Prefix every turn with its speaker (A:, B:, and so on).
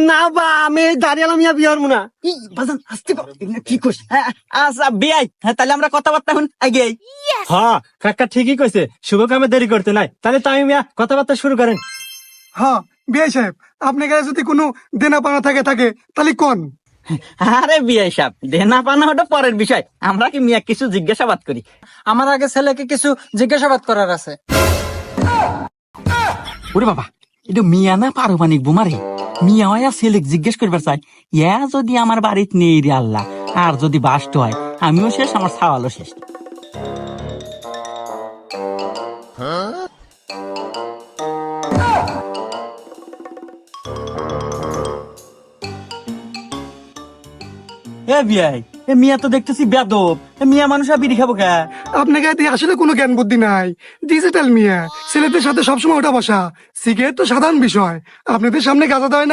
A: না বা আমি দাঁড়িয়ে মিয়া বিয়ে হবো না। বাজান আসতে কি কইস?
B: আচ্ছা বিয়াই, তাহলে আমরা কথাবার্তা এখন আগে।
C: হ্যাঁ কাকা ঠিকই কইছে, শুভ কামে দেরি করতে নাই। তাহলে তাই মিয়া কথাবার্তা শুরু করেন।
D: হ্যাঁ বিআই সাহেব, আপনার কাছে যদি কোনো দেনা পানা থাকে তাহলে কোন।
B: আরে বিয়াই সাহেব, দেনা পানা ওটা পরের বিষয়, আমরা কি মিয়া কিছু জিজ্ঞাসাবাদ করি।
A: আমার আগে ছেলেকে কিছু জিজ্ঞাসাবাদ করার আছে।
B: ওরে বাবা, এটা মিয়া না পারমাণিক বোমারে। মিয়া হয় ছেলে জিজ্ঞেস করবার চাই, ইয়া যদি আমার বাড়িতে নেই রে আল্লাহ, আর যদি বাস্ট হয় আমিও শেষ, আমার সাওয়ালও শেষ। এ বিয়াই, এ মিয়া তো দেখতেছি বেদব। এ মিয়া মানুষ আর বিড়ি খাবো কে?
D: আপনাকে আসলে কোনো জ্ঞান বুদ্ধি নাই, ডিজিটাল মিয়া, ছেলেদের সাথে সবসময় ওটা বসা। সিগারেট তো সাধারণ বিষয়, আপনাদের সামনে গাঁজা দেয় না।